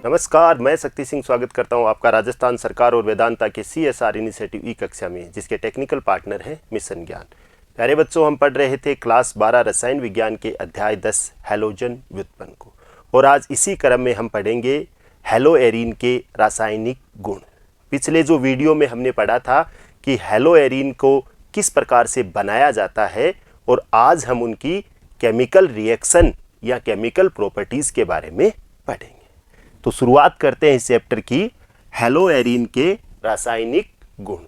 नमस्कार, मैं शक्ति सिंह स्वागत करता हूं आपका राजस्थान सरकार और वेदांता के CSR इनिशिएटिव ई कक्षा में, जिसके टेक्निकल पार्टनर हैं मिशन ज्ञान। प्यारे बच्चों, हम पढ़ रहे थे क्लास 12 रसायन विज्ञान के अध्याय 10 हैलोजन व्युत्पन्न को, और आज इसी क्रम में हम पढ़ेंगे हैलोएरीन के रासायनिक गुण। पिछले जो वीडियो में हमने पढ़ा था कि हैलोएरीन को किस प्रकार से बनाया जाता है, और आज हम उनकी केमिकल रिएक्शन या केमिकल प्रॉपर्टीज़ के बारे में पढ़ेंगे। तो शुरुआत करते हैं इस चैप्टर की, हैलोएरीन के रासायनिक गुण।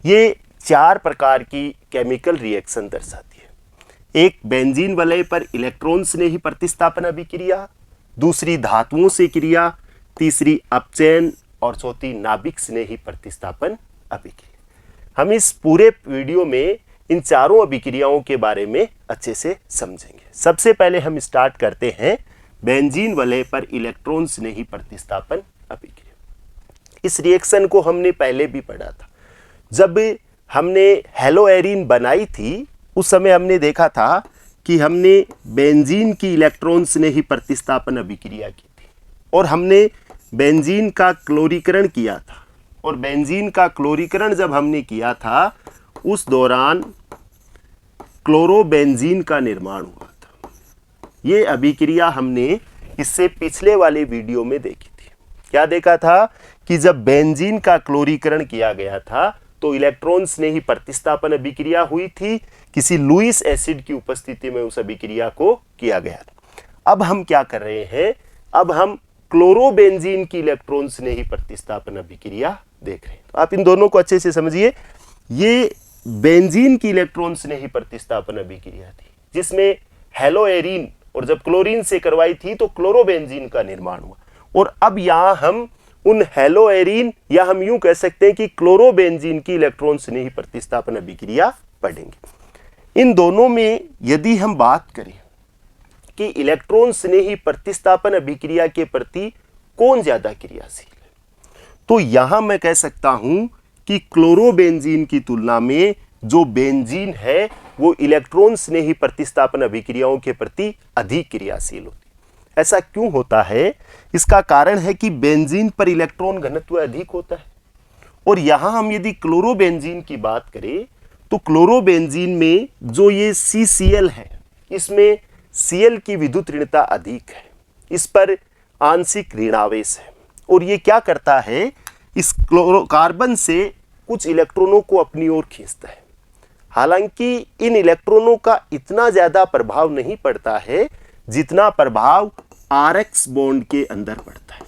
ये 4 प्रकार की केमिकल रिएक्शन दर्शाती है। एक, बेंजीन वलय पर इलेक्ट्रॉन स्नेही प्रतिस्थापन अभिक्रिया, दूसरी धातुओं से क्रिया, तीसरी अपचयन और चौथी नाभिक स्नेही प्रतिस्थापन अभिक्रिया। हम इस पूरे वीडियो में इन चारों अभिक्रियाओं के बारे में अच्छे से समझेंगे। सबसे पहले हम स्टार्ट करते हैं बेंजीन वलय पर इलेक्ट्रॉन स्नेही प्रतिस्थापन अभिक्रिया। इस रिएक्शन को हमने पहले भी पढ़ा था। जब हमने हैलोएरीन बनाई थी उस समय हमने देखा था कि हमने बेंजीन की इलेक्ट्रॉन स्नेही प्रतिस्थापन अभिक्रिया की थी, और हमने बेंजीन का क्लोरीकरण किया था। और बेंजीन का क्लोरीकरण जब हमने किया था उस दौरान क्लोरोबेंजीन का निर्माण हुआ। ये अभिक्रिया हमने इससे पिछले वाले वीडियो में देखी थी। क्या देखा था कि जब बेंजीन का क्लोरीकरण किया गया था तो इलेक्ट्रॉन स्नेही प्रतिस्थापन अभिक्रिया हुई थी। किसी लुईस एसिड की उपस्थिति में उस अभिक्रिया को किया गया था। अब हम क्या कर रहे हैं, अब हम क्लोरोबेंजीन की इलेक्ट्रॉन स्नेही प्रतिस्थापन अभिक्रिया देख रहे हैं। तो आप इन दोनों को अच्छे से समझिए। ये बेंजीन की इलेक्ट्रॉन स्नेही प्रतिस्थापन अभिक्रिया थी जिसमें हैलोएरीन, और जब क्लोरीन से करवाई थी तो क्लोरोबेंजीन का निर्माण हुआ। और अब यहां हम उन हैलोएरीन, या हम यूं कह सकते हैं कि क्लोरोबेंजीन की इलेक्ट्रॉन स्नेही प्रतिस्थापन अभिक्रिया पढ़ेंगे। इन दोनों में यदि हम बात करें कि इलेक्ट्रॉन स्नेही प्रतिस्थापन अभिक्रिया के प्रति कौन ज्यादा क्रियाशील है, तो यहां मैं कह सकता हूं कि क्लोरोबेंजीन की तुलना में जो बेंजीन है वो इलेक्ट्रॉन स्नेही प्रतिस्थापन अभिक्रियाओं के प्रति अधिक क्रियाशील होती है। ऐसा क्यों होता है? इसका कारण है कि बेंजीन पर इलेक्ट्रॉन घनत्व अधिक होता है, और यहां हम यदि क्लोरोबेंजीन की बात करें तो क्लोरोबेंजीन में जो ये CCl है, इसमें Cl की विद्युत ऋणता अधिक है, इस पर आंशिक ऋणावेश है, और ये क्या करता है, इस कार्बन से कुछ इलेक्ट्रॉनों को अपनी ओर खींचता है। हालांकि इन इलेक्ट्रॉनों का इतना ज्यादा प्रभाव नहीं पड़ता है जितना प्रभाव RX बॉन्ड के अंदर पड़ता है।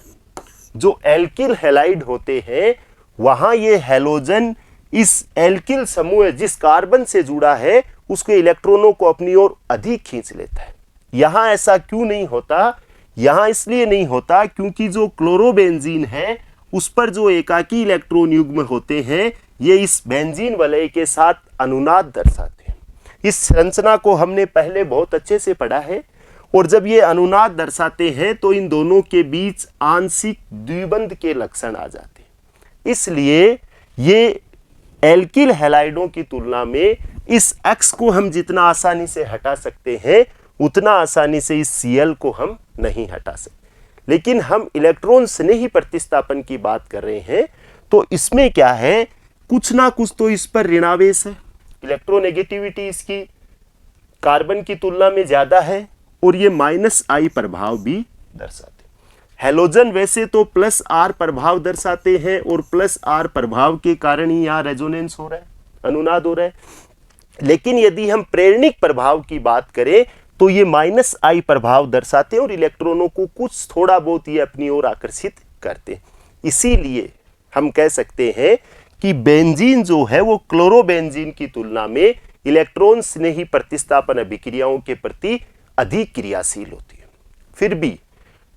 जो एल्किल हैलाइड होते हैं वहां ये हैलोजन इस एल्किल समूह जिस कार्बन से जुड़ा है उसके इलेक्ट्रॉनों को अपनी ओर अधिक खींच लेता है। यहां ऐसा क्यों नहीं होता? यहां इसलिए नहीं होता क्योंकि जो क्लोरोबेंजीन है उस पर जो एकाकी इलेक्ट्रॉन युग्म होते हैं ये इस बेंजीन वलय के साथ अनुनाद दर्शाते हैं। इस संरचना को हमने पहले बहुत अच्छे से पढ़ा है, और जब ये अनुनाद दर्शाते हैं तो इन दोनों के बीच आंशिक द्विबंध के लक्षण आ जाते हैं। इसलिए ये एल्किल हैलाइडों की तुलना में इस X को हम जितना आसानी से हटा सकते हैं उतना आसानी से इस Cl को हम नहीं हटा सकते। लेकिन हम इलेक्ट्रॉन स्नेही प्रतिस्थापन की बात कर रहे हैं तो इसमें क्या है, कुछ ना कुछ तो इस पर ऋणावेश है। इलेक्ट्रोनेगेटिविटी इसकी कार्बन की तुलना में ज्यादा है, और ये -I प्रभाव भी दर्शाते हैं। हैलोजन वैसे तो +R प्रभाव दर्शाते हैं, और +R प्रभाव के कारण ही यहाँ रेजोनेंस हो रहा है, अनुनाद हो रहा है। लेकिन यदि हम प्रेरणिक प्रभाव की बात करें तो ये -I प्रभाव दर्शाते हैं, और इलेक्ट्रॉनों को कुछ थोड़ा बहुत ये अपनी ओर आकर्षित करते हैं। इसीलिए हम कह सकते हैं कि बेंजीन जो है वो क्लोरोबेंजीन की तुलना में इलेक्ट्रॉन स्नेही प्रतिस्थापन अभिक्रियाओं के प्रति अधिक क्रियाशील होती है। फिर भी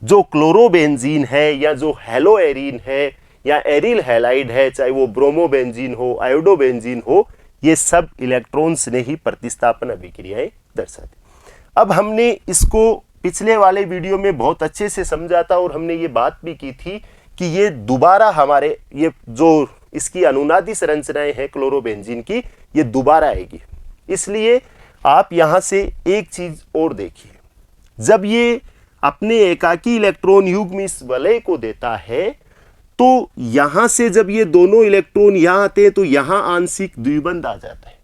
जो क्लोरोबेंजीन है, या जो हैलोएरीन है, या एरिल हैलाइड है, चाहे वो ब्रोमोबेंजीन हो, आयोडोबेंजीन हो, ये सब इलेक्ट्रॉन स्नेही प्रतिस्थापन अभिक्रियाएं दर्शाती। अब हमने इसको पिछले वाले वीडियो में बहुत अच्छे से समझा था, और हमने ये बात भी की थी कि ये दोबारा हमारे ये जो इसकी अनुनादी संरचनाएं हैं क्लोरोबेंजीन की, ये दोबारा आएगी। इसलिए आप यहां से एक चीज और देखिए, जब ये अपने एकाकी इलेक्ट्रॉन युग्म इस वलय को देता है, तो यहां से जब ये दोनों इलेक्ट्रॉन यहां आते हैं तो यहां आंशिक द्विबंध आ जाता है,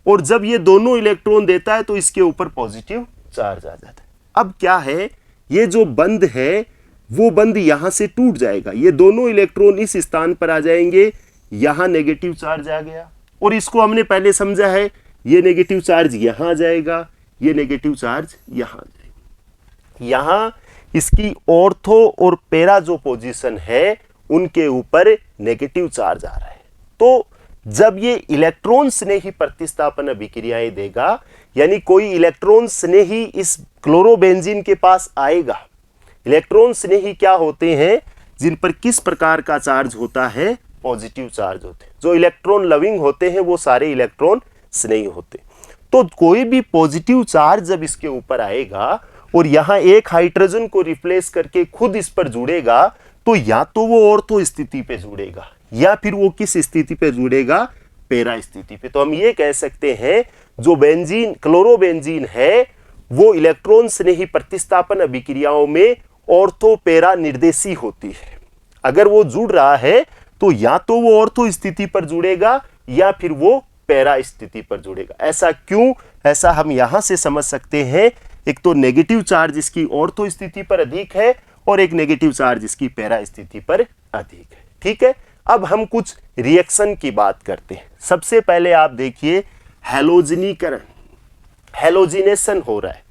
और जब ये दोनों इलेक्ट्रॉन देता है तो इसके ऊपर पॉजिटिव चार्ज आ जाता है। अब क्या है, ये जो बंध है वो बंध यहां से टूट जाएगा, ये दोनों इलेक्ट्रॉन इस स्थान पर आ जाएंगे, यहां नेगेटिव चार्ज आ गया, और इसको हमने पहले समझा है, ये नेगेटिव चार्ज यहां आ जाएगा, ये नेगेटिव चार्ज यहां आ जाएगा। यहां इसकी ऑर्थो और पैरा जो पोजीशन है उनके ऊपर नेगेटिव चार्ज आ रहा है। तो जब ये इलेक्ट्रॉन स्नेही प्रतिस्थापन अभिक्रियाएं देगा, यानी कोई इलेक्ट्रॉन स्नेही इस क्लोरोबेंजीन के पास आएगा। इलेक्ट्रॉन स्नेही क्या होते हैं, जिन पर किस प्रकार का चार्ज होता है, पॉजिटिव चार्ज होते हैं। जो इलेक्ट्रॉन लविंग होते हैं वो सारे इलेक्ट्रॉन स्नेही होते। तो कोई भी पॉजिटिव चार्ज जब इसके ऊपर आएगा और यहां एक हाइड्रोजन को रिप्लेस करके खुद इस पर जुड़ेगा, तो या तो वो ऑर्थो स्थिति पे जुड़ेगा या फिर वो किस स्थिति पे जुड़ेगा, पैरा स्थिति पे। तो हम ये कह सकते हैं जो बेंजीन क्लोरोबेंजीन है वो इलेक्ट्रॉन स्नेही प्रतिस्थापन अभिक्रियाओं में ऑर्थो पैरा निर्देशी होती है। अगर वो जुड़ रहा है तो या तो वो ऑर्थो स्थिति पर जुड़ेगा या फिर वो पैरा स्थिति पर जुड़ेगा। ऐसा क्यों, ऐसा हम यहां से समझ सकते हैं। एक तो नेगेटिव चार्ज इसकी ऑर्थो स्थिति पर अधिक है और एक नेगेटिव चार्ज इसकी पैरा स्थिति पर अधिक है। ठीक है, अब हम कुछ रिएक्शन की बात करते हैं। सबसे पहले आप देखिए हैलोजनीकरण, हैलोजिनेशन हो रहा है।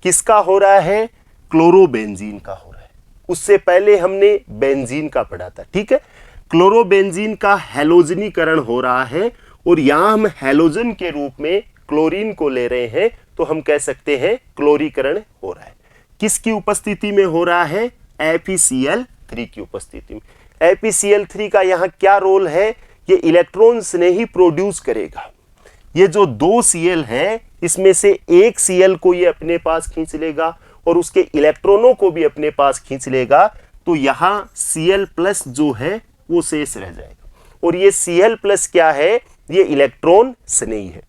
किसका हो रहा है, क्लोरोबेंजीन का हो रहा है। उससे पहले हमने बेंजीन का पढ़ा था। ठीक है, क्लोरोबेंजीन का हैलोजनीकरण हो रहा है और यहां हम हैलोजन के रूप में क्लोरीन को ले रहे हैं, तो हम कह सकते हैं क्लोरीकरण हो रहा है। किसकी उपस्थिति में हो रहा है, FeCl3 की उपस्थिति में। FeCl3 का यहाँ क्या रोल है, ये इलेक्ट्रॉन स्नेही प्रोड्यूस करेगा। ये जो दो Cl है इसमें से एक Cl को ये अपने पास खींच लेगा और उसके इलेक्ट्रॉनों को भी अपने पास खींच लेगा, तो यहाँ Cl+ जो है वो शेष रह जाएगा। और ये Cl+ क्या है, ये इलेक्ट्रॉन स्नेही है।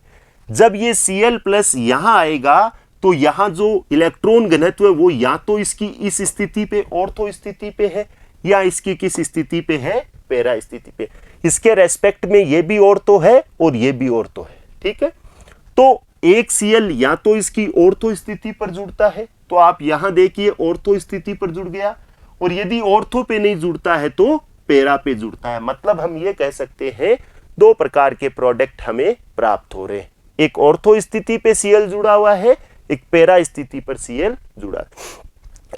जब ये Cl+ यहाँ आएगा तो यहाँ जो इलेक्ट्रॉन घनत्व है वो या तो इसकी इस स्थिति पे ऑर्थो स्थिति पे है या इसकी किस स्थिति पे है, पैरा स्थिति पे। इसके रेस्पेक्ट में ये भी ऑर्थो है और ये भी ऑर्थो है। ठीक है, तो एक Cl या तो इसकी ऑर्थो स्थिति पर जुड़ता है, तो आप यहां देखिए ऑर्थो स्थिति पर जुड़ गया, और यदि ऑर्थो पे नहीं जुड़ता है तो पैरा पे जुड़ता है। मतलब हम ये कह सकते हैं दो प्रकार के प्रोडक्ट हमें प्राप्त हो रहे हैं, एक ऑर्थो स्थिति पे Cl जुड़ा हुआ है, एक पैरा स्थिति पर Cl जुड़ा है।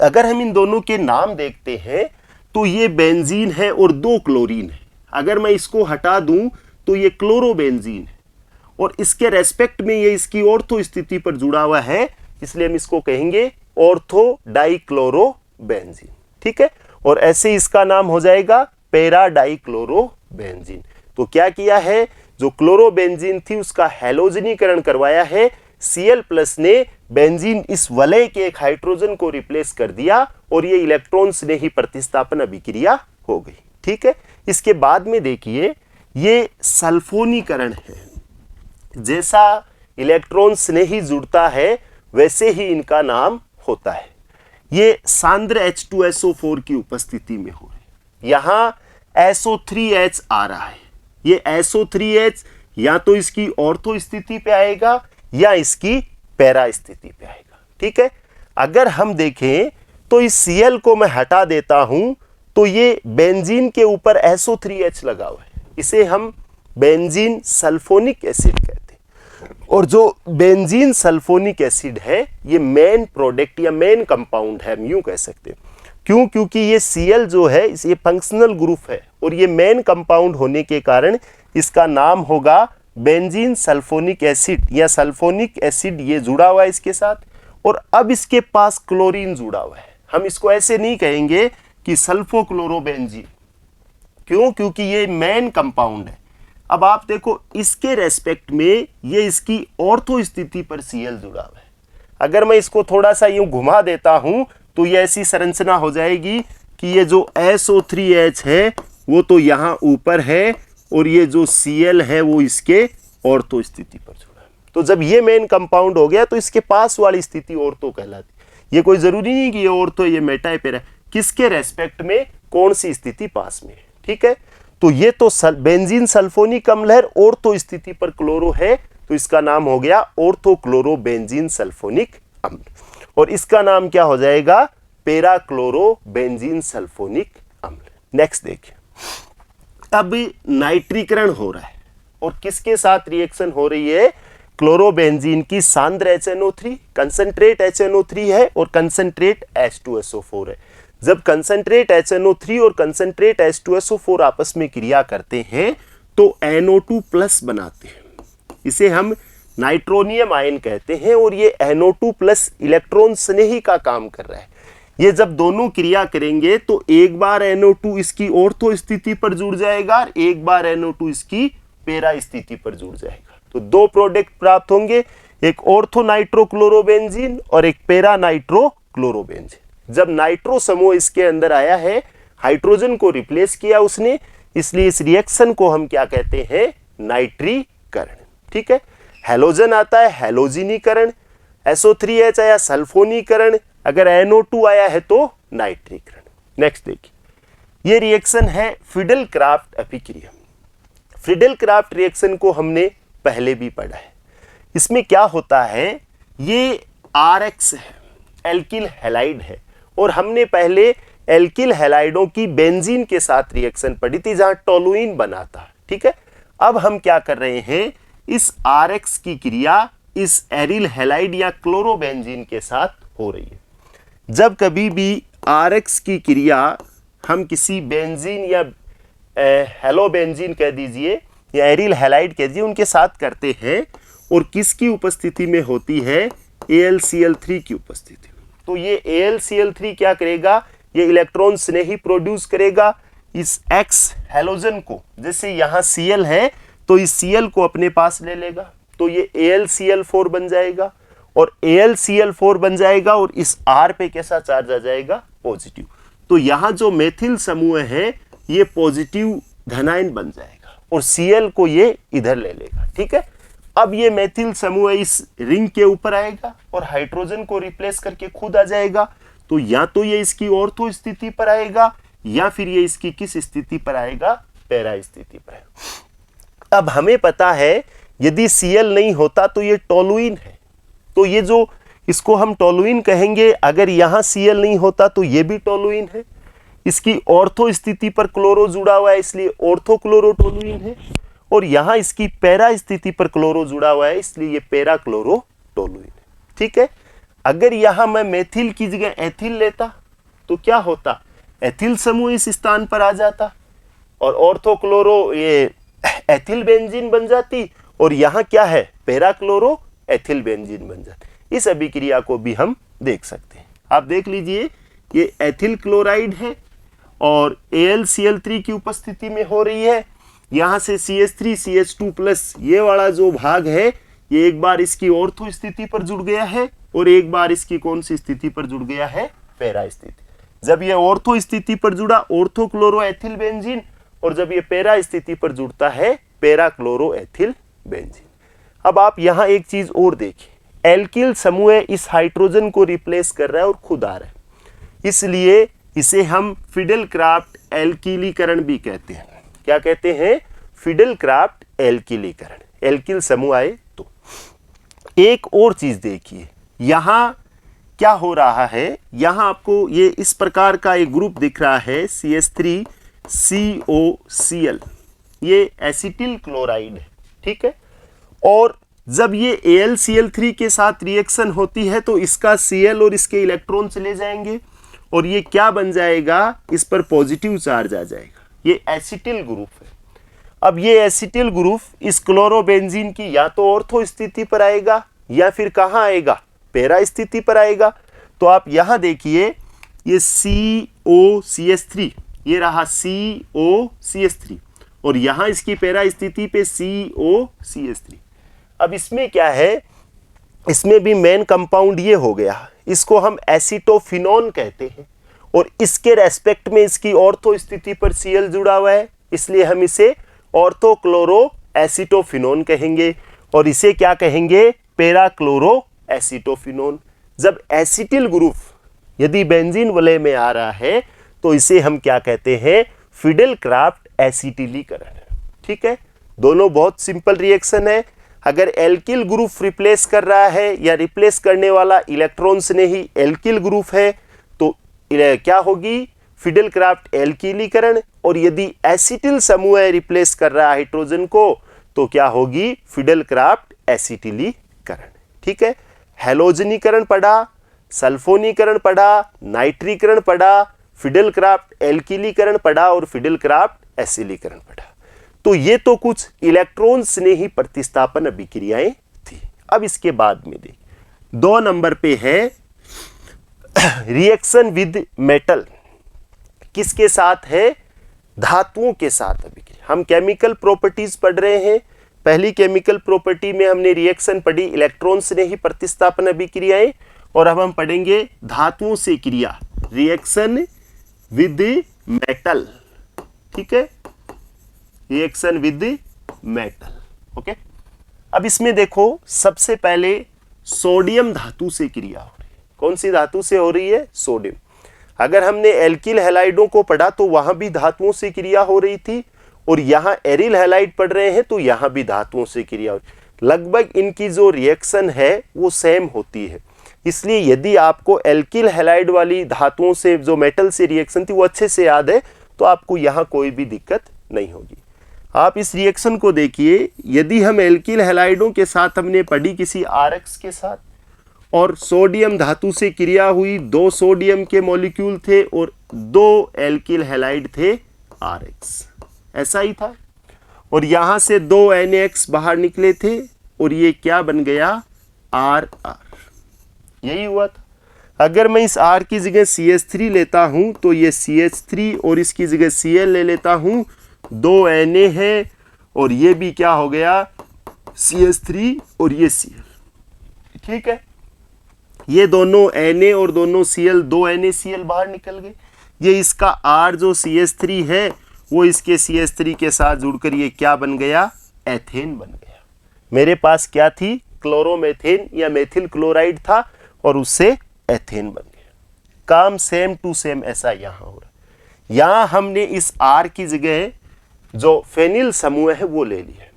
अगर हम इन दोनों के नाम देखते हैं तो ये बेंजीन है और दो क्लोरीन है। अगर मैं इसको हटा दूं तो ये क्लोरोबेंजीन है और इसके रेस्पेक्ट में ये इसकी ऑर्थो स्थिति पर जुड़ा हुआ है, इसलिए हम इसको कहेंगे ऑर्थो डाइक्लोरोबेंजीन। ठीक है, और ऐसे इसका नाम हो जाएगा पैरा डाइक्लोरोबेंजीन। तो क्या किया है, जो क्लोरोबेंजीन थी उसका हैलोजनीकरण करवाया है, Cl+ ने बेंजीन इस वलय के एक हाइड्रोजन को रिप्लेस कर दिया और ये इलेक्ट्रॉन स्नेही प्रतिस्थापन अभिक्रिया हो गई। ठीक है, इसके बाद में देखिए ये सल्फोनीकरण है। जैसा इलेक्ट्रॉन स्नेही जुड़ता है वैसे ही इनका नाम होता है। ये सांद्र H2SO4 की उपस्थिति में हो रही है। यहां SO3H आ रहा है। ये SO3H या तो इसकी ऑर्थो स्थिति पे आएगा या इसकी पैरा स्थिति पे आएगा। ठीक है, अगर हम देखें तो इस Cl को मैं हटा देता हूं तो ये बेंजीन के ऊपर SO3H लगा हुआ है, इसे हम बेंजीन सल्फोनिक एसिड कहते हैं। और जो बेंजीन सल्फोनिक एसिड है ये मेन प्रोडक्ट या मेन कंपाउंड है, हम यूं कह सकते हैं। क्यों, क्योंकि ये Cl जो है ये फंक्शनल ग्रुप है और ये मेन कंपाउंड होने के कारण इसका नाम होगा बेंजीन सल्फोनिक एसिड या सल्फोनिक एसिड। ये जुड़ा हुआ है इसके साथ और अब इसके पास क्लोरीन जुड़ा हुआ है। हम इसको ऐसे नहीं कहेंगे कि सल्फोक्लोरोबेंजीन, क्यों, क्योंकि ये मेन कंपाउंड है। अब आप देखो इसके रेस्पेक्ट में ये इसकी ऑर्थो स्थिति पर Cl जुड़ा हुआ है। अगर मैं इसको थोड़ा सा यूं घुमा देता हूं तो ये ऐसी संरचना हो जाएगी कि ये जो SO3H है वो तो यहाँ ऊपर है और ये जो Cl है वो इसके ऑर्थो स्थिति पर जुड़ा है। तो जब ये मेन कंपाउंड हो गया तो इसके पास वाली स्थिति ऑर्थो कहलाती। ये कोई जरूरी नहीं कि ये ऑर्थो ये मेटा है पेरा, किसके रेस्पेक्ट में कौन सी स्थिति पास में है, ठीक है। तो ये तो बेंजीन सल्फोनिक अम्ल है, ऑर्थो स्थिति पर क्लोरो है, तो इसका नाम हो गया ऑर्थो क्लोरो बेंजीन सल्फोनिक अम्ल, और इसका नाम क्या हो जाएगा, पेरा क्लोरो बेंजीन सल्फोनिक अम्ल। नेक्स्ट देखिए, अब नाइट्रीकरण हो रहा है और किसके साथ रिएक्शन हो रही है, क्लोरोबेंजीन की सांद्र HNO3, कंसंट्रेट HNO3 है और कंसंट्रेट H2SO4 है। जब कंसंट्रेट HNO3 और कंसंट्रेट H2SO4 आपस में क्रिया करते हैं तो NO2 प्लस बनाते हैं, इसे हम नाइट्रोनियम आयन कहते हैं, और ये NO2 प्लस इलेक्ट्रॉन स्नेही का काम कर रहा है। ये जब दोनों क्रिया करेंगे तो एक बार NO2 इसकी ऑर्थो स्थिति पर जुड़ जाएगा और एक बार NO2 इसकी पेरा स्थिति पर जुड़ जाएगा, तो दो प्रोडक्ट प्राप्त होंगे, एक ऑर्थो नाइट्रोक्लोरोबेंजीन और एक पेरा नाइट्रोक्लोरोबेंजीन। जब नाइट्रो समूह इसके अंदर आया है, हाइड्रोजन को रिप्लेस किया उसने, इसलिए इस रिएक्शन को हम क्या कहते हैं, नाइट्रीकरण, ठीक है। हैलोजन आता है हैलोजिनीकरण, SO3H आया सल्फोनीकरण, अगर NO2 आया है तो नाइट्रीकरण। नेक्स्ट देखिए, ये रिएक्शन है फ्रीडल क्राफ्ट अभिक्रिया। फ्रीडल क्राफ्ट रिएक्शन को हमने पहले भी पढ़ा है। इसमें क्या होता है, ये RX है, एल्किल हैलाइड है, और हमने पहले एल्किल हैलाइडों की बेंजीन के साथ रिएक्शन पढ़ी थी जहां टोलुइन बना था, ठीक है। अब हम क्या कर रहे हैं, इस RX की क्रिया इस एरिल हैलाइड या क्लोरोबेंजीन के साथ हो रही है। जब कभी भी RX की क्रिया हम किसी बेंजीन या हेलोबेंजीन कह दीजिए या एरिल हैलाइड कह दीजिए उनके साथ करते हैं, और किसकी उपस्थिति में होती है, AlCl3 की उपस्थिति में, तो ये AlCl3 क्या करेगा, ये इलेक्ट्रॉन स्नेही प्रोड्यूस करेगा इस X हैलोजन को, जैसे यहाँ Cl है तो इस Cl को अपने पास ले लेगा, तो ये AlCl4 बन जाएगा, और AlCl4 बन जाएगा और इस R पे कैसा चार्ज आ जाएगा, पॉजिटिव। तो यहाँ जो मेथिल समूह है ये पॉजिटिव धनायन बन जाएगा और Cl को ये इधर ले लेगा, ठीक है। अब ये मेथिल समूह इस रिंग के ऊपर आएगा और हाइड्रोजन को रिप्लेस करके खुद आ जाएगा, तो या तो ये इसकी ऑर्थो स्थिति पर आएगा या फिर ये इसकी किस स्थिति पर आएगा, पेरा स्थिति पर आएगा। अब हमें पता है यदि Cl नहीं होता तो ये टोलुइन है, तो ये जो इसको हम टोलुइन कहेंगे, अगर यहाँ Cl नहीं होता तो ये भी टोलुइन है, इसकी ऑर्थो स्थिति पर क्लोरो जुड़ा हुआ है इसलिए ऑर्थो क्लोरो टोलुइन है, और यहाँ इसकी पेरा स्थिति पर क्लोरो जुड़ा हुआ है इसलिए ये पेरा क्लोरो टोलुइन है, ठीक है। अगर यहाँ मैं मेथिल की जगह एथिल लेता तो क्या होता, एथिल समूह इस स्थान पर आ जाता और ऑर्थो क्लोरो ये एथिल बेंजीन बन जाती, और यहाँ क्या है, पेरा क्लोरो एथिल बेंजीन बन जाती। इस अभिक्रिया को भी हम देख सकते हैं। आप देख लीजिए, ये एथिल क्लोराइड है और AlCl3 की उपस्थिति में हो रही है, यहाँ से CH3 CH2 प्लस ये वाला जो भाग है ये एक बार इसकी ऑर्थो स्थिति पर जुड़ गया है और एक बार इसकी कौन सी स्थिति पर जुड़ गया है, पेरा स्थिति। जब ये ऑर्थो स्थिति पर जुड़ा ऑर्थो क्लोरो एथिल बेंजीन, और जब ये पेरा स्थिति पर जुड़ता है पेरा क्लोरो एथिल बेंजीन। अब आप यहाँ एक चीज और देखिए, एल्किल समूह इस हाइड्रोजन को रिप्लेस कर रहा है और खुद आ रहा है, इसलिए इसे हम फिडेल क्राफ्ट एल्किलीकरण भी कहते हैं। क्या कहते हैं, फिडेल क्राफ्ट एल्किलीकरण, एल्किल समूह आए तो। एक और चीज देखिए, यहाँ क्या हो रहा है, यहाँ आपको ये इस प्रकार का एक ग्रुप दिख रहा है CH3COCl, ये एसिटिल क्लोराइड है, ठीक है। और जब ये AlCl3 के साथ रिएक्शन होती है तो इसका Cl और इसके इलेक्ट्रॉन चले जाएंगे और ये क्या बन जाएगा, इस पर पॉजिटिव चार्ज आ जाएगा, ये एसिटिल ग्रुप है। अब ये एसिटिल ग्रुप इस क्लोरोबेंजीन की या तो ऑर्थो स्थिति पर आएगा या फिर कहाँ आएगा, पेरा स्थिति पर आएगा। तो आप यहाँ देखिए, ये COCH3, ये रहा COCH3 और यहाँ इसकी पेरा स्थिति पे COCH3। अब इसमें क्या है, इसमें भी मेन कंपाउंड ये हो गया, इसको हम एसिटोफिनोन कहते हैं और इसके रेस्पेक्ट में इसकी ऑर्थो स्थिति पर Cl जुड़ा हुआ है इसलिए हम इसे ऑर्थो क्लोरो एसिटोफिनोन कहेंगे और इसे क्या कहेंगे, पेरा क्लोरो एसिटोफिनोन। जब एसिटिल ग्रुप यदि बेंजीन वलय में आ रहा है तो इसे हम क्या कहते हैं, फिडेल क्राफ्ट एसिटिलीकरण। ठीक है, दोनों बहुत सिंपल रिएक्शन है। अगर एल्किल ग्रुप रिप्लेस कर रहा है या रिप्लेस करने वाला इलेक्ट्रॉन्स ने ही एल्किल ग्रुप है तो क्या होगी, फिडेल क्राफ्ट एल्किलीकरण। और यदि एसिटिल समूह रिप्लेस कर रहा है हाइड्रोजन को तो क्या होगी, फिडेल क्राफ्ट एसिटिलीकरण। ठीक है, हैलोजनीकरण पढ़ा, सल्फोनीकरण पढ़ा, नाइट्रीकरण पढ़ा, फिडेल क्राफ्ट एल्किलीकरण पढ़ा और फिडेल क्राफ्ट एसिलीकरण पढ़ा। तो ये तो कुछ इलेक्ट्रॉन्स ने ही प्रतिस्थापन अभिक्रियाएं थी। अब इसके बाद में देख 2 नंबर पे है रिएक्शन विद मेटल। किसके साथ है, धातुओं के साथ अभिक्रिया। हम केमिकल प्रॉपर्टीज पढ़ रहे हैं। पहली केमिकल प्रॉपर्टी में हमने रिएक्शन पढ़ी, इलेक्ट्रॉन्स ने ही प्रतिस्थापन अभिक्रियाएं। और अब हम पढ़ेंगे धातुओं से क्रिया, रिएक्शन विद मेटल। ठीक है, रिएक्शन विद मेटल। ओके, अब इसमें देखो सबसे पहले सोडियम धातु से क्रिया हो रही है। कौन सी धातु से हो रही है, सोडियम। अगर हमने एल्किल हैलाइडों को पढ़ा तो वहां भी धातुओं से क्रिया हो रही थी, और यहां एरिल हैलाइड पढ़ रहे हैं तो यहां भी धातुओं से क्रिया हो रही है। लगभग इनकी जो रिएक्शन है वो सेम होती है। इसलिए यदि आपको एल्किल हैलाइड वाली धातुओं से जो मेटल से रिएक्शन थी वो अच्छे से याद है तो आपको यहां कोई भी दिक्कत नहीं होगी। आप इस रिएक्शन को देखिए, यदि हम एल्किल हैलाइडों के साथ हमने पढ़ी किसी आरएक्स के साथ और सोडियम धातु से क्रिया हुई, 2 सोडियम के मॉलिक्यूल थे और 2 एल्किल हैलाइड थे आरएक्स, ऐसा ही था। और यहां से 2 NaX बाहर निकले थे और ये क्या बन गया, RR, यही हुआ था। अगर मैं इस R की जगह CH3 लेता हूं तो ये CH3 और इसकी जगह Cl ले लेता हूं, 2 Na है और ये भी क्या हो गया, CH3 और ये Cl। ठीक है, ये दोनों Na और दोनों Cl, 2 NaCl बाहर निकल गए। ये इसका R जो CH3 है वो इसके CH3 के साथ जुड़कर ये क्या बन गया, एथेन बन गया। मेरे पास क्या थी, क्लोरोमेथेन या मेथिल क्लोराइड था और उससे एथेन बन गया। काम सेम टू सेम ऐसा यहां हो रहा है। यहां हमने इस R की जगह जो फेनिल समूह है वो ले लिया।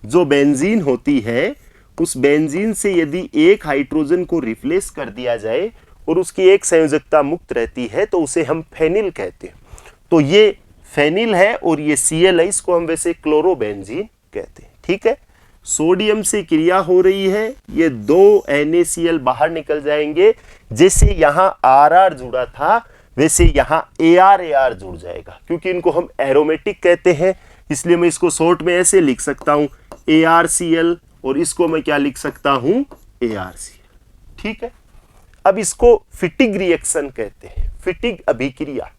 जो बेंजीन होती है उस बेंजीन से यदि एक हाइड्रोजन को रिप्लेस कर दिया जाए और उसकी एक संयोजकता मुक्त रहती है तो उसे हम फेनिल कहते हैं। तो ये फेनिल है और ये Cl है, इसको हम वैसे क्लोरोबेंजीन कहते हैं। ठीक है, सोडियम से क्रिया हो रही है, ये 2 NaCl बाहर निकल जाएंगे। जैसे यहां RR जुड़ा था वैसे यहां AR जुड़ जाएगा, क्योंकि इनको हम एरोमेटिक कहते हैं। इसलिए मैं इसको शॉर्ट में ऐसे लिख सकता हूं ArCl और इसको मैं क्या लिख सकता हूं, ArCl। ठीक है, अब इसको फिटिग रिएक्शन कहते हैं, फिटिग अभिक्रिया।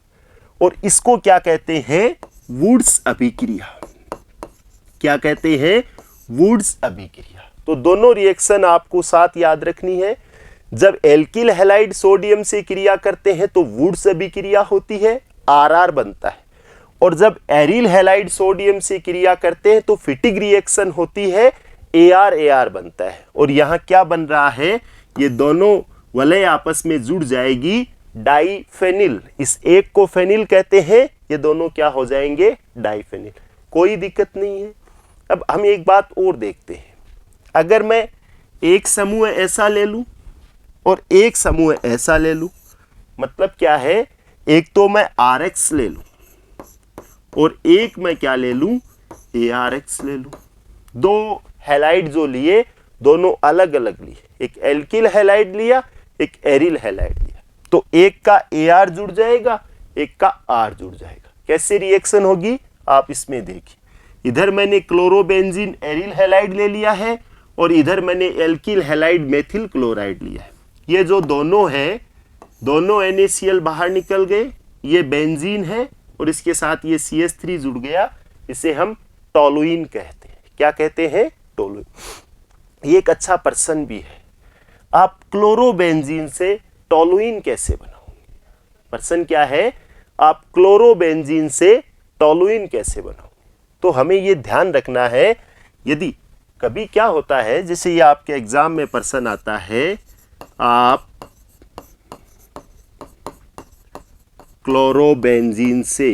और इसको क्या कहते हैं, वुड्स अभिक्रिया। क्या कहते हैं, वुड्स अभिक्रिया। तो दोनों रिएक्शन आपको साथ याद रखनी है। जब एल्किल हैलाइड सोडियम से क्रिया करते हैं तो वुड्स अभिक्रिया होती है, RR बनता है। और जब एरिल हैलाइड सोडियम से क्रिया करते हैं तो फिटिग रिएक्शन होती है, AR बनता है। और यहां क्या बन रहा है, ये दोनों वलय आपस में जुड़ जाएगी, डाइफेनिल। इस एक को फेनिल कहते हैं, ये दोनों क्या हो जाएंगे, डाइफेनिल। कोई दिक्कत नहीं है। अब हम एक बात और देखते हैं। अगर मैं एक समूह ऐसा ले लूं और एक समूह ऐसा ले लूं, मतलब क्या है, एक तो मैं RX ले लूं और एक मैं क्या ले लूं, ARX ले लूं। 2 हैलाइड जो लिए दोनों अलग अलग लिए, एक एल्किल हैलाइड लिया, एक एरिल हैलाइड लिया। तो एक का AR जुड़ जाएगा, एक का R जुड़ जाएगा। कैसे रिएक्शन होगी आप इसमें देखिए। इधर मैंने क्लोरोबेंजीन एरिल हैलाइड ले लिया है और इधर मैंने एल्किल हैलाइड मेथिल क्लोराइड लिया है। ये जो दोनों है, दोनों NaCl बाहर निकल गए, ये बेंजीन है और इसके साथ ये CH3 जुड़ गया, इसे हम टोलुइन कहते हैं। क्या कहते हैं, टोलुइन। ये एक अच्छा प्रश्न भी है, आप क्लोरोबेंजीन से टोलुइन कैसे बनाओगे। प्रश्न क्या है, आप क्लोरोबेंजीन से टोलुइन कैसे बनाओगे। तो हमें ये ध्यान रखना है, यदि कभी क्या होता है, जैसे ये आपके एग्जाम में प्रश्न आता है आप क्लोरोबेंजीन से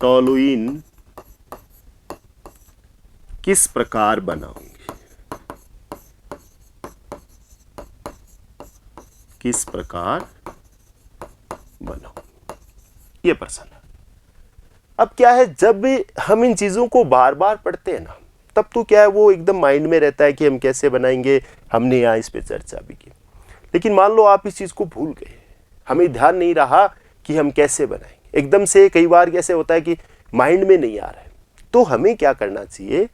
टोलुइन किस प्रकार बनाओगे? किस प्रकार बनाओ? ये प्रश्न है। अब क्या है, जब हम इन चीजों को बार बार पढ़ते हैं ना, तब तो क्या है वो एकदम माइंड में रहता है कि हम कैसे बनाएंगे, हमने यहाँ इस पे चर्चा भी की। लेकिन मान लो आप इस चीज को भूल गए, हमें ध्यान नहीं रहा कि हम कैसे बनाएंगे, एकदम से कई बार कैसे होता है कि माइंड में नहीं आ रहा है, तो हमें क्या करना चाहिए,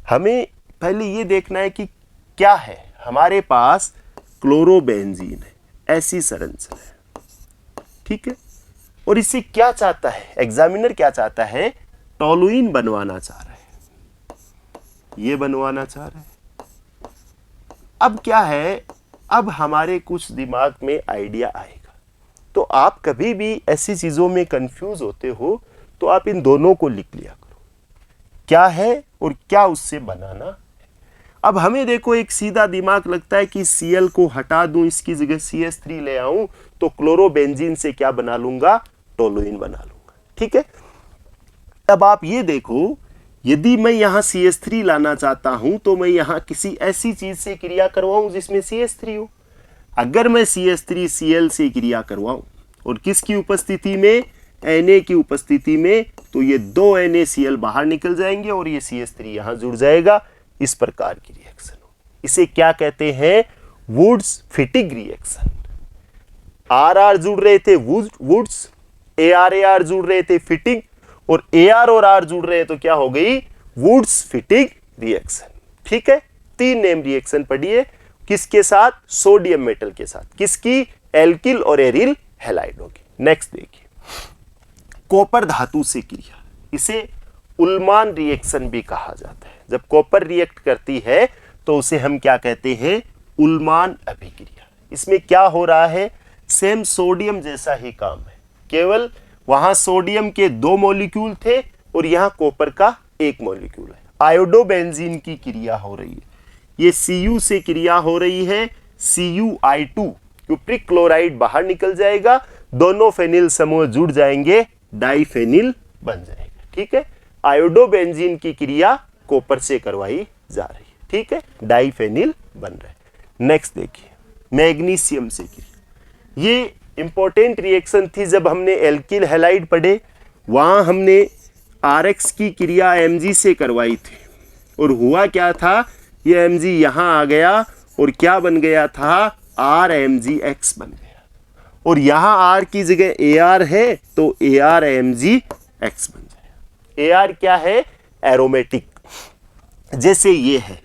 हमें पहले ये देखना है कि क्या है हमारे पास क्लोरोबेंजीन है, ऐसी संरचना है, ठीक है, और इससे क्या चाहता है एग्जामिनर, क्या चाहता है, टोलुइन बनवाना चाह रहा है, ये बनवाना चाह रहा है। अब क्या है, अब हमारे कुछ दिमाग में आइडिया आएगा। तो आप कभी भी ऐसी चीजों में कंफ्यूज होते हो तो आप इन दोनों को लिख लिया करो, क्या है और क्या उससे बनाना है। अब हमें देखो एक सीधा दिमाग लगता है कि Cl को हटा दूं, इसकी जगह CH3 ले आऊं तो क्लोरोबेंजीन से क्या बना लूंगा, टोलुइन बना लूंगा, ठीक है। अब आप ये देखो, यदि मैं यहां CH3 लाना चाहता हूं तो मैं यहां किसी ऐसी चीज से क्रिया करवाऊं जिसमें CH3 हो। अगर मैं CH3 Cl से क्रिया करवाऊं और किसकी उपस्थिति में, Na की उपस्थिति में, तो ये दो NaCl बाहर निकल जाएंगे और ये CH3 यहां जुड़ जाएगा। इस प्रकार की रिएक्शन हो, इसे क्या कहते हैं, वुड्स फिटिंग रिएक्शन। आर जुड़ रहे थे वुड्स, AR जुड़ रहे थे फिटिंग, और AR और R जुड़ रहे हैं तो क्या हो गई, वुड्स फिटिंग रिएक्शन, ठीक है। 3 नेम रिएक्शन पढ़िए, किसके साथ, सोडियम मेटल के साथ, किसकी, एल्किल और एरिल हैलाइड होगी। नेक्स्ट देखिए, कॉपर धातु से क्रिया, इसे उल्मान रिएक्शन भी कहा जाता है। जब कॉपर रिएक्ट करती है तो उसे हम क्या कहते हैं, उल्मान अभिक्रिया। इसमें क्या हो रहा है, सेम सोडियम जैसा ही काम है, केवल वहां सोडियम के 2 मॉलिक्यूल थे और यहां कॉपर का 1 मॉलिक्यूल है। आयोडोबेंजीन की क्रिया हो रही है, ये Cu से क्रिया हो रही है, CuI2, क्यूप्रिक क्लोराइड बाहर निकल जाएगा, दोनों फेनिल समूह जुड़ जाएंगे, डाइफेनिल बन जाएगा, ठीक है। आयोडोबेंजीन की क्रिया कॉपर से करवाई जा रही है, ठीक है, डाइफेनिल बन रहा है। नेक्स्ट देखिए, मैग्नीशियम से क्रिया, ये इंपॉर्टेंट रिएक्शन थी। जब हमने एल्किल हैलाइड पढ़े, वहां हमने RX की क्रिया Mg से करवाई थी, और हुआ क्या था, ये Mg यहां आ गया और क्या बन गया था, RMgX बन गया, और यहां R की जगह AR है तो ARMgX बन जाएगा। AR क्या है, एरोमेटिक, जैसे ये है,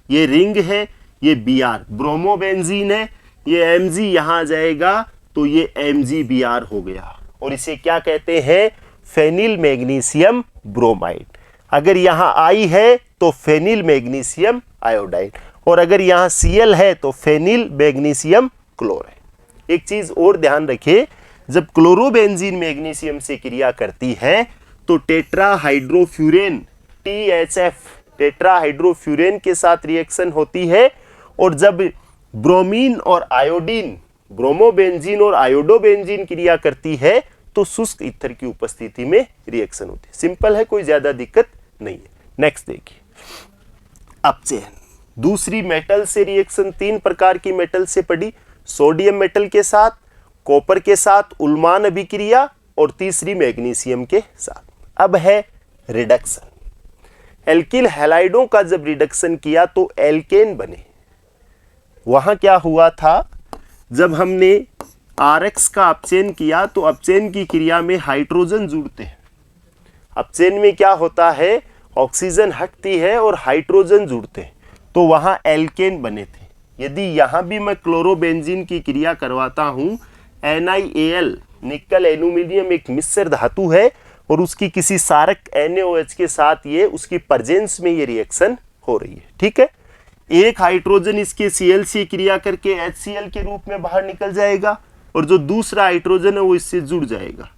ये रिंग है, ये Br ब्रोमोबेंजीन है, ये Mg यहां आ जाएगा तो ये MgBr हो गया, और इसे क्या कहते हैं, फेनिल मैग्नीशियम ब्रोमाइड। अगर यहां I है तो फेनिल मैग्नीशियम आयोडाइड, और अगर यहां Cl है तो फेनिल मैग्नीशियम क्लोराइड। एक चीज और ध्यान रखिए, जब क्लोरोबेंजीन मैग्नीशियम से क्रिया करती है तो टेट्राहाइड्रोफ्यूरेन THF, टेट्राहाइड्रोफ्यूरेन के साथ रिएक्शन होती है, और जब ब्रोमीन और आयोडीन, ब्रोमोबेंजीन और आयोडोबेंजीन क्रिया करती है तो शुष्क ईथर की उपस्थिति में रिएक्शन होती है। सिंपल है, कोई ज्यादा दिक्कत नहीं है। नेक्स्ट देखिए, अपचयन, दूसरी मेटल से रिएक्शन, 3 प्रकार की मेटल से पड़ी, सोडियम मेटल के साथ, कॉपर के साथ उल्मान अभिक्रिया, और तीसरी मैग्नीशियम के साथ। अब है रिडक्शन, एल्किल हैलाइडों का जब रिडक्शन किया तो एल्केन बने। वहां क्या हुआ था, जब हमने RX का अपचयन किया तो अपचयन की क्रिया में हाइड्रोजन जुड़ते हैं। अपचयन में क्या होता है, ऑक्सीजन हटती है और हाइड्रोजन जुड़ते हैं, तो वहां एल्केन बने थे। यदि यहां भी मैं क्लोरोबेंजीन की क्रिया करवाता हूं, NiAl, निकल एल्यूमिनियम एक मिश्र धातु है, और उसकी किसी सारक NaOH के साथ ये उसकी प्रेजेंस में ये रिएक्शन हो रही है, ठीक है। एक हाइड्रोजन इसके Cl से क्रिया करके HCl के रूप में बाहर निकल जाएगा, और जो दूसरा हाइड्रोजन है वो इससे जुड़ जाएगा।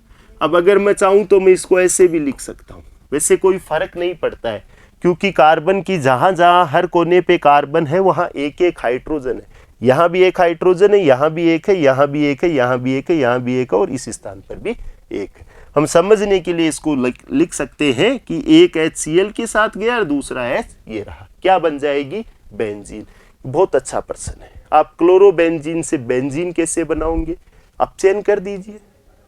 अब अगर मैं चाहूं तो मैं इसको ऐसे भी लिख सकता हूं, वैसे कोई फर्क नहीं पड़ता है, क्योंकि कार्बन की जहां जहां हर कोने पे कार्बन है वहां एक एक हाइड्रोजन है। यहाँ भी एक हाइड्रोजन है, यहाँ भी एक है, यहाँ भी एक है, यहाँ भी एक है, यहाँ भी एक है और इस स्थान पर भी एक है। हम समझने के लिए इसको लिख सकते हैं कि एक HCl के साथ गया और दूसरा H ये रहा, क्या बन जाएगी? बेंजीन। बहुत अच्छा प्रश्न है। आप क्लोरोबेंजीन से बेंजीन कैसे बनाओगे? आप चयन कर दीजिए।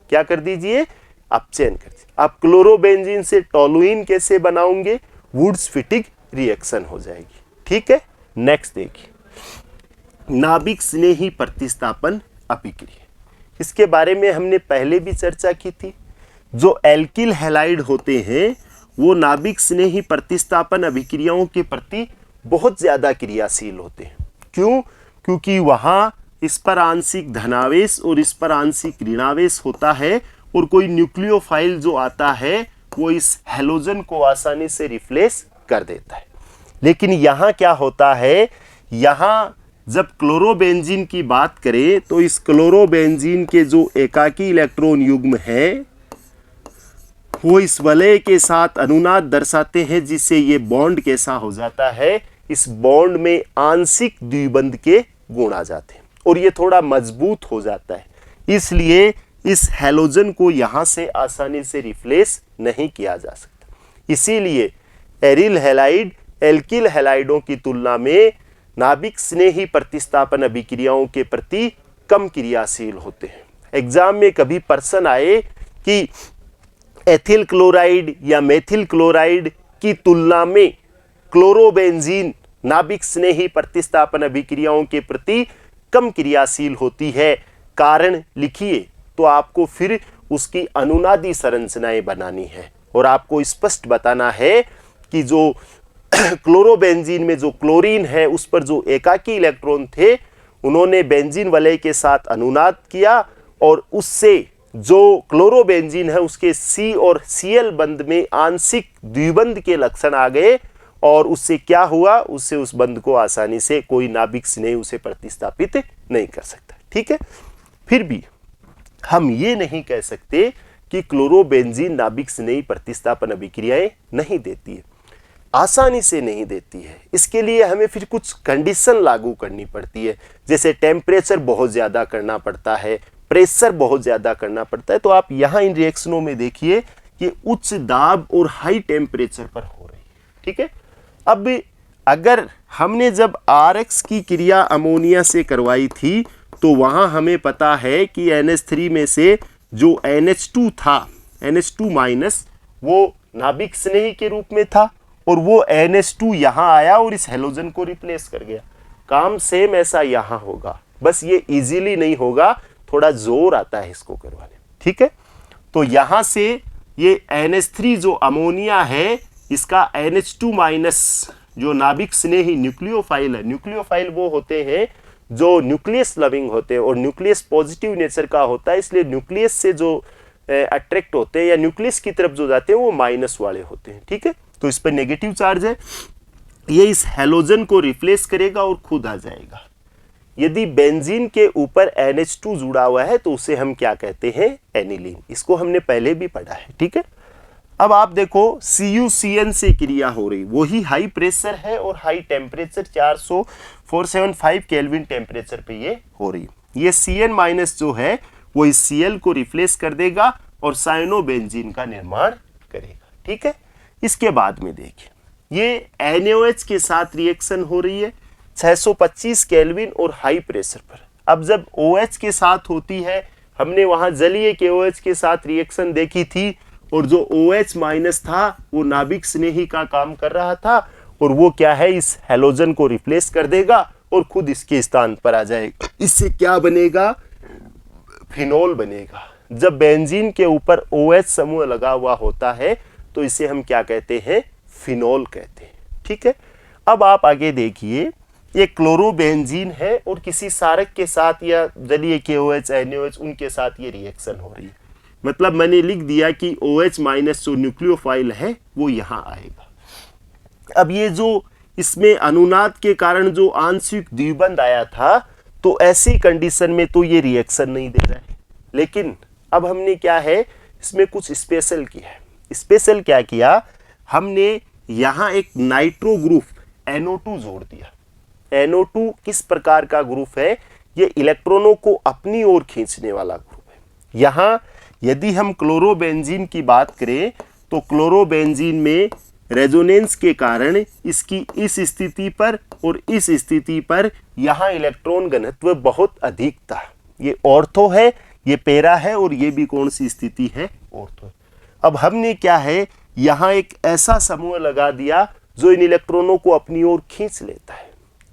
क्या कर दीजिए? आप चयन कर दीजिए। आप क्लोरोबेंजीन से टोलुइन कैसे बनाओगे? वुड्स-फिटिग रिएक्शन हो जाएगी। ठीक है, नेक्स्ट देखिए, नाभिक स्नेही प्रतिस्थापन अभिक्रिया। इसके बारे में हमने पहले भी चर्चा की थी। जो एल्किल हैलाइड होते हैं वो नाभिक स्नेही प्रतिस्थापन अभिक्रियाओं के प्रति बहुत ज्यादा क्रियाशील होते हैं। क्यों? क्योंकि वहां इस पर आंशिक धनावेश और इस पर आंशिक ऋणावेश होता है और कोई न्यूक्लियोफाइल जो आता है वो इस हैलोजन को आसानी से रिप्लेस कर देता है। लेकिन यहाँ क्या होता है, यहाँ जब क्लोरोबेंजीन की बात करें तो इस क्लोरोबेंजीन के जो एकाकी इलेक्ट्रॉन युग्म है वो इस वलय के साथ अनुनाद दर्शाते हैं, जिससे ये बॉन्ड कैसा हो जाता है, इस बॉन्ड में आंशिक द्विबंध के गुण आ जाते हैं और ये थोड़ा मजबूत हो जाता है। इसलिए इस हैलोजन को यहां से आसानी से रिप्लेस नहीं किया जा सकता। इसीलिए एरिल हैलाइड एल्किल हैलाइडों की तुलना में नाभिक स्नेही प्रतिस्थापन अभिक्रियाओं के प्रति कम क्रियाशील होते हैं। एग्जाम में कभी प्रश्न आए कि एथिल क्लोराइड या मेथिल क्लोराइड की तुलना में क्लोरोबेंजीन नाभिक स्नेही प्रतिस्थापन अभिक्रियाओं के प्रति कम क्रियाशील होती है, कारण लिखिए, तो आपको फिर उसकी अनुनादी संरचनाएं बनानी है और आपको स्पष्ट बताना है कि जो क्लोरोबेंजीन में जो क्लोरीन है उस पर जो एकाकी इलेक्ट्रॉन थे उन्होंने बेंजीन वलय के साथ अनुनाद किया और उससे जो क्लोरोबेंजीन है उसके C और Cl बंध में आंशिक द्विबंध के लक्षण आ गए और उससे क्या हुआ, उससे उस बंध को आसानी से कोई नाभिक स्नेही उसे प्रतिस्थापित नहीं कर सकता। ठीक है, फिर भी हम ये नहीं कह सकते कि क्लोरोबेंजीन नाभिक स्नेही प्रतिस्थापन अभिक्रियाएं नहीं देती है, आसानी से नहीं देती है। इसके लिए हमें फिर कुछ कंडीशन लागू करनी पड़ती है, जैसे टेम्परेचर बहुत ज़्यादा करना पड़ता है, प्रेशर बहुत ज़्यादा करना पड़ता है। तो आप यहाँ इन रिएक्शनों में देखिए कि उच्च दाब और हाई टेम्परेचर पर हो रही है। ठीक है, अब अगर हमने जब RX की क्रिया अमोनिया से करवाई थी तो वहाँ हमें पता है कि NH3 में से जो NH2 था, NH2 माइनस, वो नाभिक स्नेही के रूप में था और वो NH2 यहाँ आया और इस हेलोजन को रिप्लेस कर गया। काम सेम ऐसा यहाँ होगा, बस ये इजीली नहीं होगा, थोड़ा जोर आता है इसको करवाने। ठीक है, तो यहाँ से ये NH3 जो अमोनिया है इसका NH2 माइनस जो नाभिक स्नेही न्यूक्लियोफाइल है, न्यूक्लियोफाइल वो होते हैं जो न्यूक्लियस लविंग होते हैं और न्यूक्लियस पॉजिटिव नेचर का होता है, इसलिए न्यूक्लियस से जो अट्रैक्ट होते हैं या न्यूक्लियस की तरफ जो जाते हैं वो माइनस वाले होते हैं। ठीक है, तो इस पर नेगेटिव चार्ज है, ये इस हैलोजन को रिप्लेस करेगा और खुद आ जाएगा। यदि बेंजीन के ऊपर NH2 जुड़ा हुआ है तो उसे हम क्या कहते हैं, एनिलीन। इसको हमने पहले भी पढ़ा है। ठीक है, अब आप देखो CuCN से क्रिया हो रही, वही हाई प्रेशर है और हाई टेम्परेचर 475 केल्विन टेम्परेचर पे ये हो रही। ये CN माइनस जो है वो इस Cl को रिप्लेस कर देगा और साइनोबेंजीन का निर्माण करेगा। ठीक है, इसके बाद में देखिए ये NaOH के साथ रिएक्शन हो रही है 625 केल्विन और हाई प्रेशर पर। अब जब OH के साथ होती है, हमने वहां जलीय के OH के साथ रिएक्शन देखी थी और जो OH माइनस था वो नाभिक स्नेही का काम कर रहा था और वो क्या है, इस हैलोजन को रिप्लेस कर देगा और खुद इसके स्थान पर आ जाएगा। इससे क्या बनेगा, फिनोल बनेगा। जब बेंजीन के ऊपर OH समूह लगा हुआ होता है तो इसे हम क्या कहते हैं, फिनोल कहते हैं। ठीक है, अब आप आगे देखिए ये क्लोरोबेंजीन है और किसी सारक के साथ या जलीय KOH NaOH उनके साथ ये रिएक्शन हो रही है। मतलब मैंने लिख दिया कि OH माइनस जो न्यूक्लियोफाइल है वो यहाँ आएगा। अब ये जो इसमें अनुनाद के कारण जो आंशिक द्विबंध आया था तो ऐसी कंडीशन में तो ये रिएक्शन नहीं दे रहा है, लेकिन अब हमने क्या है इसमें कुछ स्पेशल किया है। स्पेशल क्या किया, हमने यहां एक नाइट्रो ग्रुप NO2 जोड़ दिया। NO2 किस प्रकार का ग्रुप है? ये इलेक्ट्रॉनों को अपनी ओर खींचने वाला ग्रुप है। यहां यदि हम क्लोरोबेंजीन की बात करें तो क्लोरोबेंजीन में रेजोनेंस के कारण इसकी इस स्थिति पर और इस स्थिति पर यहां इलेक्ट्रॉन घनत्व बहुत अधिक था। ये ऑर्थो है, ये पैरा है और ये भी कौन सी स्थिति है? ऑर्थो। अब हमने क्या है, यहां एक ऐसा समूह लगा दिया जो इन इलेक्ट्रॉनों को अपनी ओर खींच लेता है।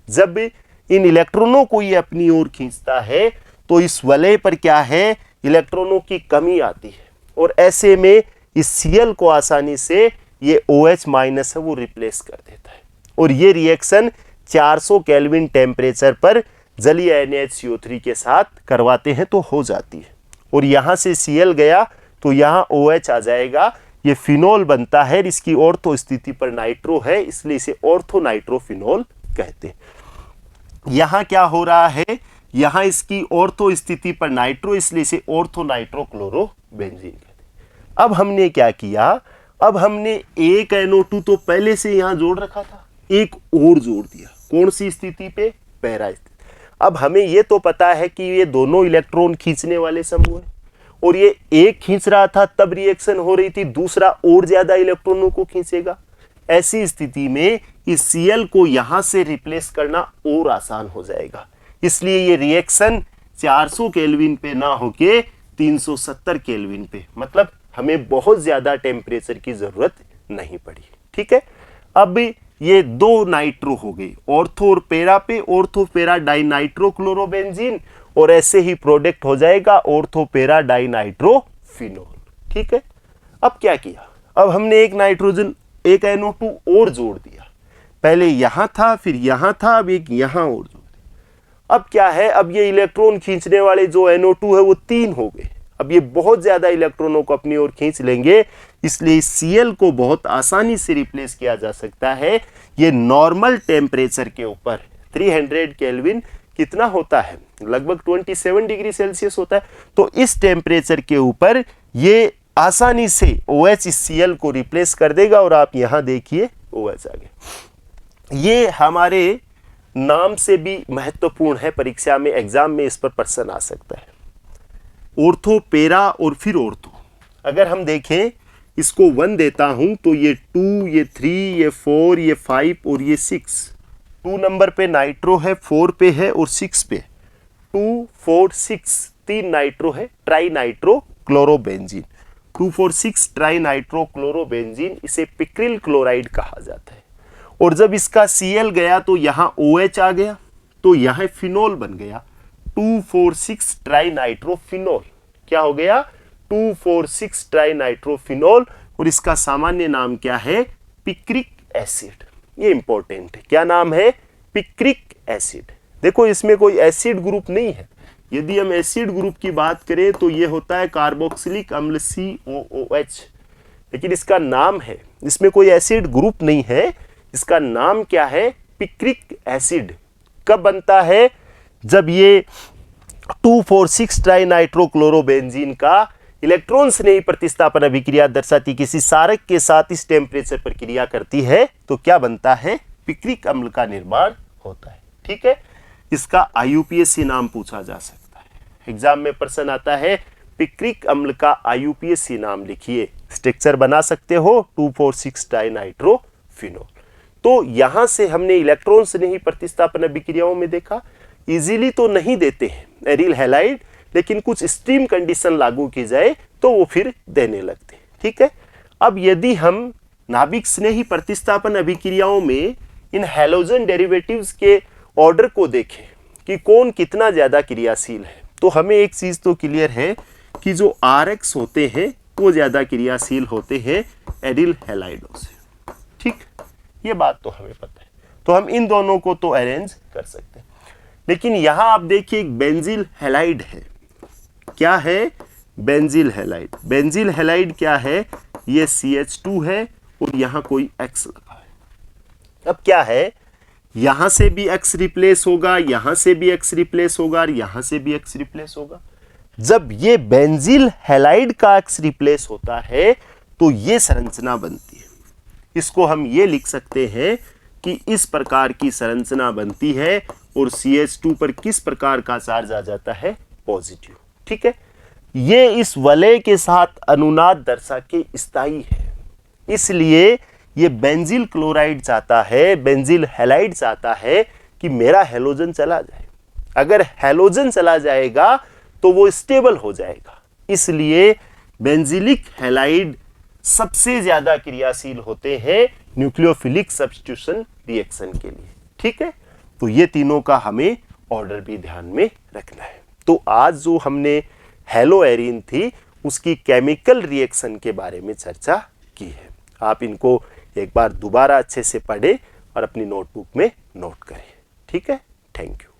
जब इन इलेक्ट्रॉनों को ये अपनी ओर खींचता है तो इस वलय पर क्या है, इलेक्ट्रॉनों की कमी आती है और ऐसे में इस Cl को आसानी से ये OH माइनस है वो रिप्लेस कर देता है और ये रिएक्शन 400 केल्विन टेम्परेचर पर जलीय NaHCO3 के साथ करवाते हैं तो हो जाती है। और यहाँ से Cl गया तो यहाँ OH आ जाएगा, ये फिनोल बनता है। इसकी ऑर्थो स्थिति पर नाइट्रो है इसलिए इसे ऑर्थो नाइट्रोफिनोल कहते हैं। यहाँ क्या हो रहा है, यहाँ इसकी ऑर्थो स्थिति पर नाइट्रो इसलिए इसे ऑर्थो नाइट्रोक्लोरोबेंजीन कहते हैं। अब हमने क्या किया, अब हमने एक NO2 तो पहले से यहाँ जोड़ रखा था, एक और जोड़ दिया। कौन सी स्थिति पे? पैरा स्थिति। अब हमें ये तो पता है कि ये दोनों इलेक्ट्रॉन खींचने वाले समूह है और ये एक खींच रहा था तब रिएक्शन हो रही थी, दूसरा और ज्यादा इलेक्ट्रॉनों को खींचेगा। ऐसी स्थिति में इस Cl को यहां से रिप्लेस करना और आसान हो जाएगा, इसलिए ये रिएक्शन 400 केल्विन पे ना होके 370 केल्विन पे, मतलब हमें बहुत ज्यादा टेम्परेचर की जरूरत नहीं पड़ी। ठीक है, अब ये दो नाइट्रो हो गई ऑर्थो और पैरा पे, ऑर्थो पैरा डाइनाइट्रोक्लोरोबेंजीन और ऐसे ही प्रोडक्ट हो जाएगा ऑर्थो पैरा डाइनाइट्रोफिनोल। ठीक है, अब क्या किया, अब हमने एक नाइट्रोजन एक NO2 और जोड़ दिया। पहले यहां था फिर यहां था, अब एक यहां और जोड़ दिया। अब क्या है, अब ये इलेक्ट्रॉन खींचने वाले जो NO2 है वो 3 हो गए। अब ये बहुत ज्यादा इलेक्ट्रॉनों को अपनी ओर खींच लेंगे इसलिए Cl को बहुत आसानी से रिप्लेस किया जा सकता है। ये नॉर्मल टेम्परेचर के ऊपर 300 केल्विन कितना होता है, लगभग 27 डिग्री सेल्सियस होता है। तो इस टेम्परेचर के ऊपर ये आसानी से OH इस Cl को रिप्लेस कर देगा और आप यहां देखिए OH आ गया। ये हमारे नाम से भी महत्वपूर्ण है, परीक्षा में एग्जाम में इस पर प्रश्न आ सकता है। ऑर्थो पैरा और फिर ऑर्थो, अगर हम देखें इसको 1 देता हूं तो ये 2, ये 3, ये 4, ये 5 और ये 6। 2 नंबर पे नाइट्रो है, 4 पे है और 6 पे। 2, 4, 6 3 नाइट्रो है, tri nitro chlorobenzene. 2, 4, 6 tri nitro chlorobenzene, इसे पिक्रिल क्लोराइड कहा जाता है। और जब इसका Cl गया तो यहाँ OH आ गया तो यहाँ फिनोल बन गया 2, 4, 6 ट्राई नाइट्रोफिनोल। क्या हो गया? 2, 4, 6 ट्राई नाइट्रोफिनोल और इसका सामान्य नाम क्या है? Picric acid. ये इंपॉर्टेंट है, क्या नाम है? Picric acid. देखो इसमें कोई एसिड ग्रुप नहीं है। यदि हम एसिड ग्रुप की बात करें तो ये होता है कार्बोक्सिलिक अम्ल COOH, लेकिन इसका नाम है, इसमें कोई एसिड ग्रुप नहीं है। इसका नाम क्या है? Picric acid. कब बनता है? जब ये 2, 4, 6 ट्राई नाइट्रोक्लोरोबेंजीन का इलेक्ट्रॉन स्नेही प्रतिस्थापन अभिक्रिया दर्शाती किसी सारक के साथ इस टेम्परेचर पर क्रिया करती है तो क्या बनता है? पिक्रिक अम्ल का निर्माण होता है। ठीक है, इसका IUPAC नाम पूछा जा सकता है। एग्जाम में प्रश्न आता है पिक्रिक अम्ल का IUPAC नाम लिखिए, स्ट्रक्चर बना सकते हो 2, 4, 6 ट्राई नाइट्रोफिनोल। तो यहां से हमने इलेक्ट्रॉन स्नेही प्रतिस्थापन अभिक्रियाओं में देखा, इजीली तो नहीं देते हैं एरिल हैलाइड, लेकिन कुछ स्ट्रीम कंडीशन लागू की जाए तो वो फिर देने लगते हैं। ठीक है, अब यदि हम नाभिक स्नेही प्रतिस्थापन अभिक्रियाओं में इन हैलोजन डेरिवेटिव्स के ऑर्डर को देखें कि कौन कितना ज्यादा क्रियाशील है, तो हमें एक चीज तो क्लियर है कि जो RX होते हैं वो ज्यादा क्रियाशील होते हैं एरिल हैलाइडों से। ठीक, ये बात तो हमें पता है, तो हम इन दोनों को तो अरेंज कर सकते हैं। लेकिन यहां आप देखिए एक बेंजील हैलाइड है। क्या है? बेंजील हैलाइड। बेंजील हैलाइड क्या है? ये CH2 है और यहां कोई X लगा है। अब क्या है, यहां से भी X रिप्लेस होगा, यहां से भी X रिप्लेस होगा और यहां से भी X रिप्लेस होगा। जब ये बेंजील हैलाइड का X रिप्लेस होता है तो ये संरचना बनती है। इसको हम ये लिख सकते हैं कि इस प्रकार की संरचना बनती है और CH2 पर किस प्रकार का चार्ज आ जाता है, पॉजिटिव। ठीक है, ये इस वलय के साथ अनुनाद दर्शा के स्थायी है, इसलिए ये बेंजील क्लोराइड चाहता है, बेंजील हैलाइड चाहता है कि मेरा हैलोजन चला जाए। अगर हैलोजन चला जाएगा तो वो स्टेबल हो जाएगा, इसलिए बेंजीलिक हैलाइड सबसे ज्यादा क्रियाशील होते हैं न्यूक्लियोफिलिक सब्स्टिट्यूशन रिएक्शन के लिए। ठीक है, तो ये तीनों का हमें ऑर्डर भी ध्यान में रखना है। तो आज जो हमने हेलोएरिन थी उसकी केमिकल रिएक्शन के बारे में चर्चा की है। आप इनको एक बार दोबारा अच्छे से पढ़ें और अपनी नोटबुक में नोट करें। ठीक है, थैंक यू।